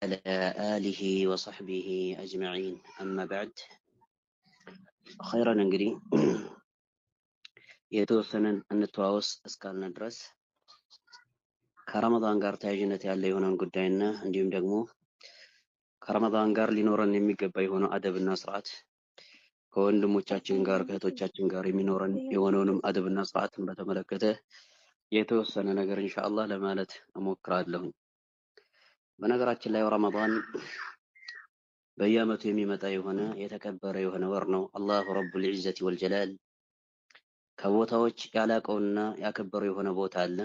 على آله وصحبه أجمعين أما بعد خيرا እንግዲህ የተወሰነን እንተዋወስ እስካልን ድረስ ከረመዳን ጋር ተያያዥነት ያለ የሆነን ጉዳይና እንዲሁም ደግሞ ከረመዳን ጋር ሊኖረን የሚገባ የሆነው አደብና ስርዓት ከወንድሞቻችን ጋር ከእህቶቻችን ጋር የሚኖረን የሆነውንም አደብና ስርዓትን በተመለከተ የተወሰነ ነገር ኢንሻአላህ ለማለት እሞክራለሁ። በነገራችን ላይ ረመዳን በየዓመቱ የሚመጣ የሆነ የተከበረ የሆነ ወር ነው። አላሁ ረቡል ዒዘቲ ወልጀላል ከቦታዎች ያላቀውና ያከበረው የሆነ ቦታ አለ።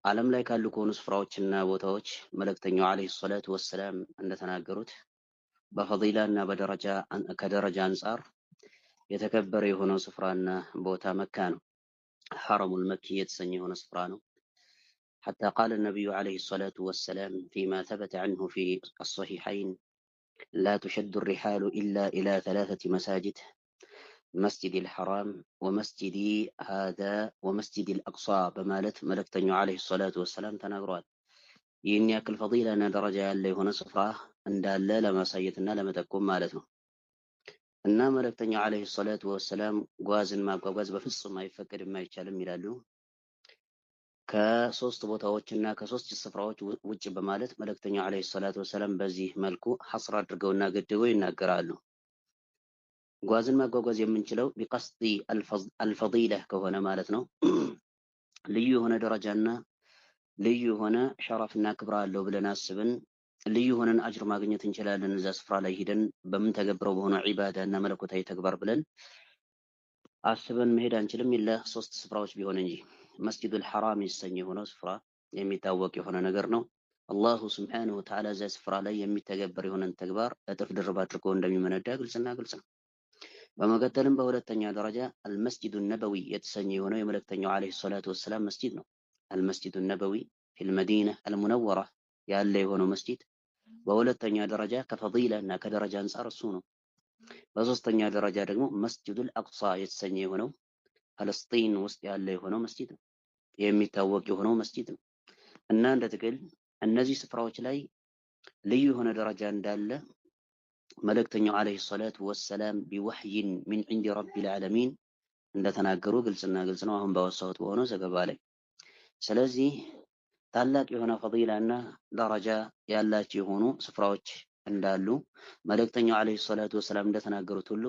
ዓለም ላይ ካሉ ከሆኑ ስፍራዎችና ቦታዎች መልእክተኛው ዓለይሂ ሰላቱ ወሰላም እንደተናገሩት በፈዲላና በደረጃ ከደረጃ አንጻር የተከበረ የሆነው ስፍራና ቦታ መካ ነው። ሐረሙል መኪ የተሰኘ የሆነ ስፍራ ነው። حتى قال النبي عليه الصلاة والسلام فيما ثبت عنه في الصحيحين لا تشد الرحال إلا إلى 3 مساجد مسجد الحرام ومسجد هذا ومسجد الأقصى بمالت ملكتنيو عليه الصلاة والسلام تناغرات ይህን ያክል ፈዲላና ደረጃ ያለ የሆነ ስፍራ እንዳለ ለማሳየትና ለመጠቆም ማለት ነው። እና መልእክተኛው ዓለይሂ ሰላቱ ወሰላም ጓዝን ማጓጓዝ በፍጹም አይፈቀድም አይቻልም ይላሉ። ከሶስት ቦታዎችና ከሶስት ስፍራዎች ውጭ በማለት መልእክተኛው ዓለይሂ ሰላቱ ወሰላም በዚህ መልኩ ሐስር አድርገውና ገድበው ይናገራሉ። ጓዝን ማጓጓዝ የምንችለው ቢቀስዲ አልፈዲላ ከሆነ ማለት ነው። ልዩ የሆነ ደረጃና ልዩ የሆነ ሸረፍና ክብር አለው ብለን አስበን ልዩ የሆነን አጅር ማግኘት እንችላለን እዛ ስፍራ ላይ ሄደን በምንተገብረው በሆነ ዒባዳና መለኮታዊ ተግባር ብለን አስበን መሄድ አንችልም። ኢላ 3 ስፍራዎች ቢሆን እንጂ መስጂዱል ሐራም የተሰኘ የሆነው ስፍራ የሚታወቅ የሆነ ነገር ነው። አላሁ ስብሓነሁ ወተዓላ እዛ ስፍራ ላይ የሚተገበር የሆነን ተግባር እጥፍ ድርብ አድርጎ እንደሚመነዳ ግልጽና ግልጽ ነው። በመቀጠልም በሁለተኛ ደረጃ አልመስጂዱ ነበዊ የተሰኘ የሆነው የመልእክተኛው ዓለይሂ ሰላቱ ወሰላም መስጂድ ነው። አልመስጂዱ ነበዊ ፊል መዲና አልሙነወራ ያለ የሆነው መስጂድ በሁለተኛ ደረጃ ከፈዲላ እና ከደረጃ አንጻር እሱ ነው። በሶስተኛ ደረጃ ደግሞ መስጂዱል አቅሳ የተሰኘ የሆነው ፈለስጢን ውስጥ ያለ የሆነው መስጂድ ነው። የሚታወቅ የሆነው መስጂድ ነው። እና እንደ ጥቅል እነዚህ ስፍራዎች ላይ ልዩ የሆነ ደረጃ እንዳለ መልእክተኛው ዓለይሂ ሰላቱ ወሰላም ቢወህይን ሚን ዒንዲ ረቢል ዓለሚን እንደተናገሩ ግልጽና ግልጽ ነው። አሁን ባወሳሁት በሆነው ዘገባ ላይ ስለዚህ ታላቅ የሆነ ፈዲላና ደረጃ ያላቸው የሆኑ ስፍራዎች እንዳሉ መልእክተኛው ዓለይሂ ሰላቱ ወሰላም እንደተናገሩት ሁሉ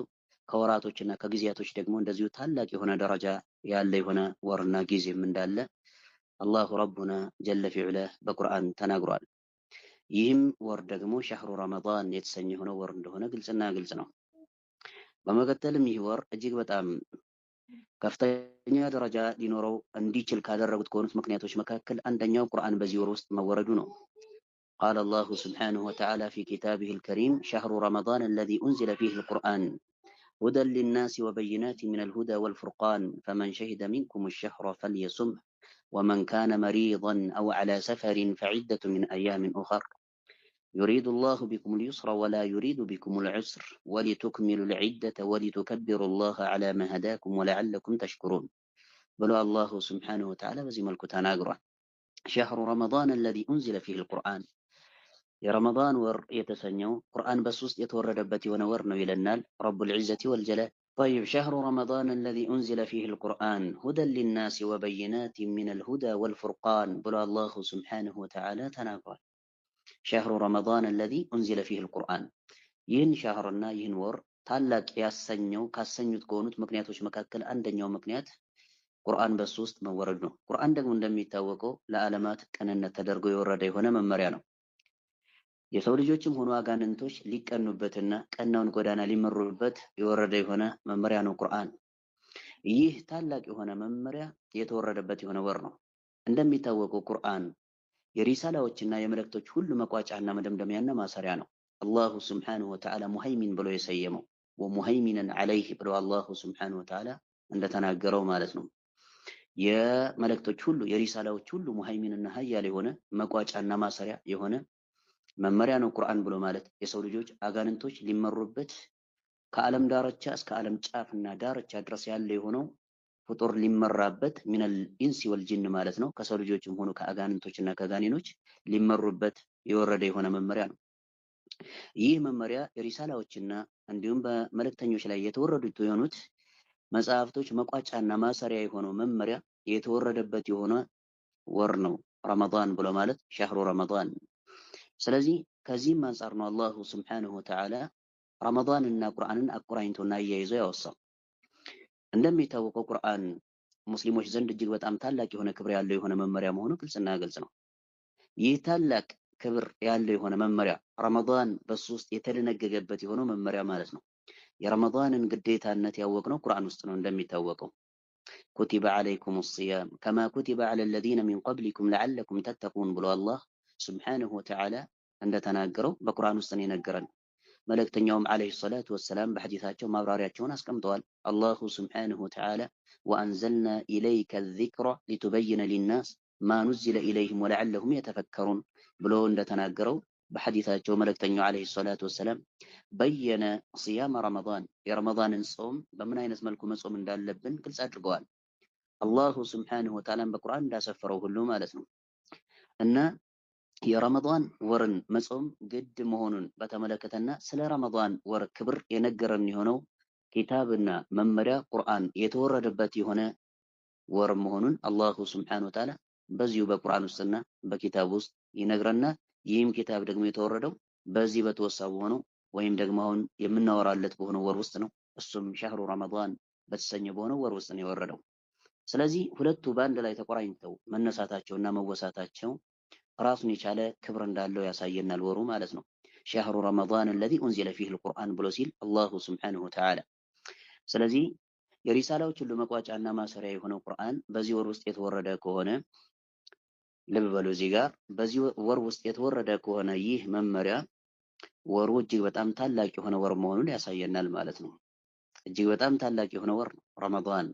ከወራቶችና ከጊዜያቶች ደግሞ እንደዚሁ ታላቅ የሆነ ደረጃ ያለ የሆነ ወርና ጊዜም እንዳለ አላሁ ረቡና ጀለ ፊዑላ በቁርአን ተናግሯል። ይህም ወር ደግሞ ሸህሩ ረመዳን የተሰኘ የሆነው ወር እንደሆነ ግልጽና ግልጽ ነው። በመቀጠልም ይህ ወር እጅግ በጣም ከፍተኛ ደረጃ ሊኖረው እንዲችል ካደረጉት ከሆኑት ምክንያቶች መካከል አንደኛው ቁርአን በዚህ ወር ውስጥ መወረዱ ነው። ቃለ አላሁ ስብሓነሁ ወተዓላ ፊ ኪታቢሂል ከሪም ሸህሩ ረመዳን አለዚ ኡንዚለ ፊሂል ቁርአን ሁደን ሊናሲ ወበይናት ሚነል ሁዳ ወልፉርቃን ፈመን ሸሂደ ሚንኩም አሸህረ ፈልየሱምሁ ወመን ካነ መሪደን አው ዐላ ሰፈሪን ፈዒደቱ ሚን አያሚን ኡኸር يريد الله بكم اليسر ولا يريد بكم العسر ولتكملوا العدة ولتكبروا الله على ما هداكم ولعلكم تشكرون بلو الله سبحانه وتعالى بزي ملكو تناقرا شهر رمضان الذي أنزل فيه القرآن يا رمضان ور يتسنيو قرآن بسوس يتورد بتي ونورنا إلى النال رب العزة والجلال طيب شهر رمضان الذي أنزل فيه القرآن هدى للناس وبينات من الهدى والفرقان بلو الله سبحانه وتعالى تناقرا ሸህሩ ረመዳን አለዚ ኡንዚለ ፊሂል ቁርአን ይህን ሸህርና ይህን ወር ታላቅ ያሰኘው ካሰኙት ከሆኑት ምክንያቶች መካከል አንደኛው ምክንያት ቁርአን በሱ ውስጥ መወረዱ ነው። ቁርአን ደግሞ እንደሚታወቀው ለዓለማት ቅንነት ተደርጎ የወረደ የሆነ መመሪያ ነው። የሰው ልጆችም ሆኑ አጋንንቶች ሊቀኑበትና ቀናውን ጎዳና ሊመሩበት የወረደ የሆነ መመሪያ ነው ቁርአን። ይህ ታላቅ የሆነ መመሪያ የተወረደበት የሆነ ወር ነው። እንደሚታወቀው ቁርአን የሪሳላዎችና የመልእክቶች ሁሉ መቋጫና መደምደሚያና ማሰሪያ ነው። አላሁ ስብሓነሁ ወተዓላ ሙሀይሚን ብሎ የሰየመው ወሙሀይሚነን ዐለይህ ብሎ አላሁ ስብሓነሁ ወተዓላ እንደተናገረው ማለት ነው። የመልእክቶች ሁሉ የሪሳላዎች ሁሉ ሙሀይሚንና ሀያል የሆነ መቋጫና ማሰሪያ የሆነ መመሪያ ነው ቁርአን ብሎ ማለት። የሰው ልጆች አጋንንቶች ሊመሩበት ከዓለም ዳርቻ እስከ ዓለም ጫፍና ዳርቻ ድረስ ያለ የሆነው ፍጡር ሊመራበት ሚነል ኢንሲ ወልጂን ማለት ነው። ከሰው ልጆችም ሆኑ ከአጋንንቶችና ከጋኔኖች ሊመሩበት የወረደ የሆነ መመሪያ ነው። ይህ መመሪያ የሪሳላዎችና እንዲሁም በመልእክተኞች ላይ የተወረዱት የሆኑት መጽሐፍቶች መቋጫና ማሰሪያ የሆነው መመሪያ የተወረደበት የሆነ ወር ነው ረመዳን ብሎ ማለት ሸህሩ ረመዳን። ስለዚህ ከዚህም አንጻር ነው አላሁ ስብሓነሁ ወተዓላ ረመዳን እና ቁርአንን አቆራኝቶና አያይዞ ያወሳው። እንደሚታወቀው ቁርአን ሙስሊሞች ዘንድ እጅግ በጣም ታላቅ የሆነ ክብር ያለው የሆነ መመሪያ መሆኑ ግልጽና ግልጽ ነው። ይህ ታላቅ ክብር ያለው የሆነ መመሪያ ረመዳን በሱ ውስጥ የተደነገገበት የሆነው መመሪያ ማለት ነው። የረመዳንን ግዴታነት ያወቅነው ቁርአን ውስጥ ነው። እንደሚታወቀው ኩቲበ ዓለይኩም ሲያም ከማ ኩቲበ ዓለ ለዚነ ሚን ቀብሊኩም ለዓለኩም ተተቁን ብሎ አላህ ስብሓነሁ ወተዓላ እንደተናገረው በቁርአን ውስጥ ነው የነገረን። መልእክተኛውም ዓለይሂ ሰላቱ ወሰላም በሐዲታቸው ማብራሪያቸውን አስቀምጠዋል። አላሁ ስብሓነሁ ወተዓላ ወአንዘልና ኢለይከ ዚክረ ሊቱበይነ ሊናስ ማ ኑዚለ ኢለይሂም ወለዓለሁም የተፈከሩን ብሎ እንደተናገረው በሐዲታቸው መልእክተኛው ዓለይሂ ሰላቱ ወሰላም በየነ ሲያመ ረመዳን የረመዳንን ጾም በምን አይነት መልኩ መጾም እንዳለብን ግልጽ አድርገዋል። አላሁ ስብሓነሁ ወተዓላም በቁርአን እንዳሰፈረው ሁሉ ማለት ነው። እና የረመዳን ወርን መጾም ግድ መሆኑን በተመለከተና ስለ ረመዳን ወር ክብር የነገረን የሆነው ኪታብና መመሪያ ቁርአን የተወረደበት የሆነ ወር መሆኑን አላሁ ስብሓነሁ ወተዓላ በዚሁ በቁርአን ውስጥና በኪታብ ውስጥ ይነግረና ይህም ኪታብ ደግሞ የተወረደው በዚህ በተወሳ በሆነው ወይም ደግሞ አሁን የምናወራለት በሆነው ወር ውስጥ ነው። እሱም ሸህሩ ረመዳን በተሰኘ በሆነው ወር ውስጥ ነው የወረደው። ስለዚህ ሁለቱ በአንድ ላይ ተቆራኝተው መነሳታቸውና መወሳታቸው ራሱን የቻለ ክብር እንዳለው ያሳየናል ወሩ ማለት ነው። ሸህሩ ረመዳን አለዚ ኡንዚለ ፊሂል ቁርአን ብሎ ሲል አላሁ ስብሓነሁ ወተዓላ። ስለዚህ የሪሳላዎች ሁሉ መቋጫና ማሰሪያ የሆነው ቁርአን በዚህ ወር ውስጥ የተወረደ ከሆነ ልብ በሉ እዚህ ጋር በዚህ ወር ውስጥ የተወረደ ከሆነ ይህ መመሪያ ወሩ እጅግ በጣም ታላቅ የሆነ ወር መሆኑን ያሳየናል ማለት ነው። እጅግ በጣም ታላቅ የሆነ ወር ነው ረመዳን።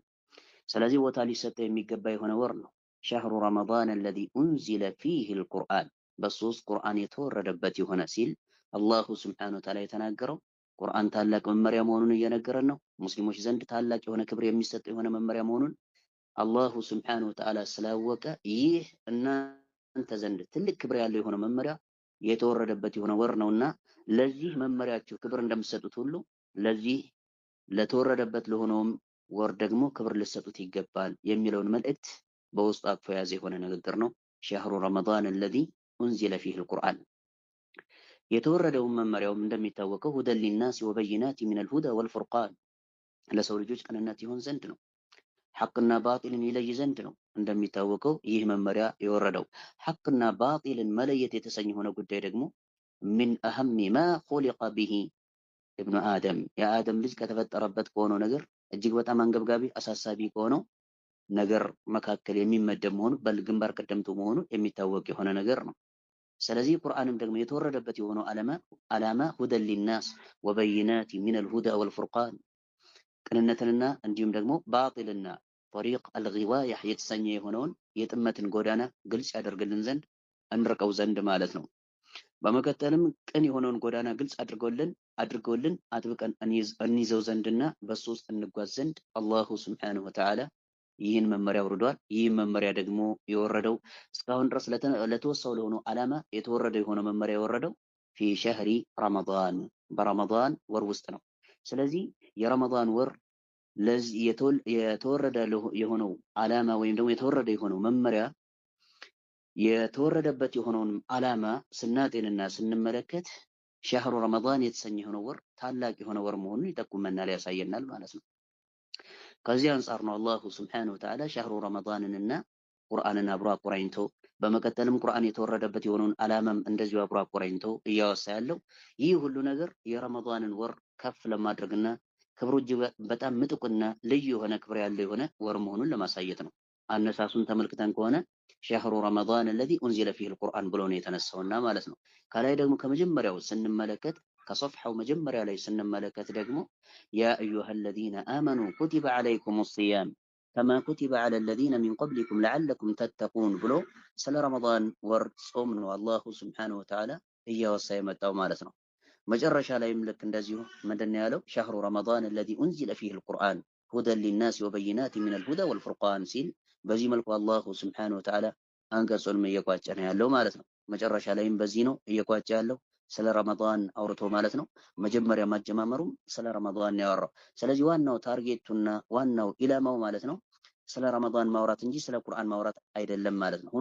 ስለዚህ ቦታ ሊሰጠው የሚገባ የሆነ ወር ነው። ሸህሩ ረመዳን አለዚ ኡንዚለ ፊሂል ቁርአን በሱ ውስጥ ቁርአን የተወረደበት የሆነ ሲል አላሁ ስብሓነሁ ወተዓላ የተናገረው ቁርአን ታላቅ መመሪያ መሆኑን እየነገረን ነው። ሙስሊሞች ዘንድ ታላቅ የሆነ ክብር የሚሰጠው የሆነ መመሪያ መሆኑን አላሁ ስብሓነሁ ወተዓላ ስላወቀ ይህ እናንተ ዘንድ ትልቅ ክብር ያለው የሆነ መመሪያ የተወረደበት የሆነ ወር ነውና ለዚህ መመሪያችሁ ክብር እንደምትሰጡት ሁሉ ለዚህ ለተወረደበት ለሆነውም ወር ደግሞ ክብር ልሰጡት ይገባል የሚለውን መልእክት በውስጡ አቅፎ የያዘ የሆነ ንግግር ነው። ሸህሩ ረመዳን አለዚ ኡንዚለ ፊሂል ቁርአን የተወረደውን መመሪያውም እንደሚታወቀው ሁደን ሊናስ ወበይናት ሚነል ሁዳ ወልፉርቃን ለሰው ልጆች ቅንነት ይሆን ዘንድ ነው። ሐቅና ባጢልን ይለይ ዘንድ ነው። እንደሚታወቀው ይህ መመሪያ የወረደው ሐቅና ባጢልን መለየት የተሰኘ የሆነ ጉዳይ ደግሞ ሚን አህሚ ማ ኹሊቀ ቢሂ ኢብኑ አደም የአደም ልጅ ከተፈጠረበት ከሆነው ነገር እጅግ በጣም አንገብጋቢ አሳሳቢ ከሆነው ነገር መካከል የሚመደብ መሆኑ በግንባር ቀደምቱ መሆኑ የሚታወቅ የሆነ ነገር ነው። ስለዚህ ቁርአንም ደግሞ የተወረደበት የሆነው ዓላማ ሁደን ሊናስ ወበይናት ሚነል ሁዳ ወልፉርቃን ቅንነትንና እንዲሁም ደግሞ ባጢልና ጠሪቅ አልጊዋያ የተሰኘ የሆነውን የጥመትን ጎዳና ግልጽ ያደርግልን ዘንድ እንርቀው ዘንድ ማለት ነው። በመቀጠልም ቅን የሆነውን ጎዳና ግልጽ አድርገውልን አጥብቀን እንይዘው ዘንድና በሱ ውስጥ እንጓዝ ዘንድ አላሁ ስብሓነሁ ወተዓላ ይህን መመሪያ አውርዷል። ይህን መመሪያ ደግሞ የወረደው እስካሁን ድረስ ለተወሳው ለሆነው ዓላማ የተወረደው የሆነ መመሪያ የወረደው ፊ ሸህሪ ረመዳን በረመዳን ወር ውስጥ ነው። ስለዚህ የረመዳን ወር ለዚህ የተወረደ የሆነው ዓላማ ወይም ደግሞ የተወረደ የሆነው መመሪያ የተወረደበት የሆነውን ዓላማ ስናጤንና ስንመለከት ሸህሩ ረመዳን የተሰኘ የሆነው ወር ታላቅ የሆነ ወር መሆኑን ይጠቁመናል፣ ያሳየናል ማለት ነው። ከዚህ አንጻር ነው አላሁ ስብሓነሁ ወተዓላ ሸህሩ ረመዳንንና ቁርአንን አብሮ አቆራኝቶ በመቀጠልም ቁርአን የተወረደበት የሆነውን ዓላማም እንደዚሁ አብሮ አቆራኝቶ እያወሳ ያለው ይህ ሁሉ ነገር የረመዳንን ወር ከፍ ለማድረግና ክብሩ እጅግ በጣም ምጡቅና ልዩ የሆነ ክብር ያለው የሆነ ወር መሆኑን ለማሳየት ነው። አነሳሱን ተመልክተን ከሆነ ሸህሩ ረመዳን አለዚ ኡንዚለ ፊሂል ቁርአን ብሎ ነው የተነሳውና ማለት ነው። ከላይ ደግሞ ከመጀመሪያው ስንመለከት ከሶፍሐው መጀመሪያ ላይ ስንመለከት ደግሞ ያ አዩሃ አለዚነ አመኑ ኩቲበ ዓለይኩም ሲያም ከማ ኩቲበ ዓለ ለዚነ ሚን ቀብሊኩም ለዓለኩም ተተቁን ብሎ ስለ ረመዳን ወር ጾም ነው አላሁ ስብሓነሁ ወተዓላ እያወሳ የመጣው ማለት ነው። መጨረሻ ላይም ልክ እንደዚሁ ምንድን ነው ያለው? ሸህሩ ረመዳን አለዚ ኡንዚለ ፊሂል ቁርአን ሁደን ሊናስ ወበይናት ሚነል ሁዳ ወልፉርቃን ሲል በዚህ መልኩ አላሁ ስብሓነሁ ወተዓላ አንቀጹንም እየቋጨ ነው ያለው ማለት ነው። መጨረሻ ላይም በዚህ ነው እየቋጨ ያለው ስለ ረመዳን አውርቶ ማለት ነው። መጀመሪያ ማጀማመሩም ስለ ረመዳን ያወራው። ስለዚህ ዋናው ታርጌቱና ዋናው ኢላማው ማለት ነው ስለ ረመዳን ማውራት እንጂ ስለ ቁርአን ማውራት አይደለም ማለት ነው።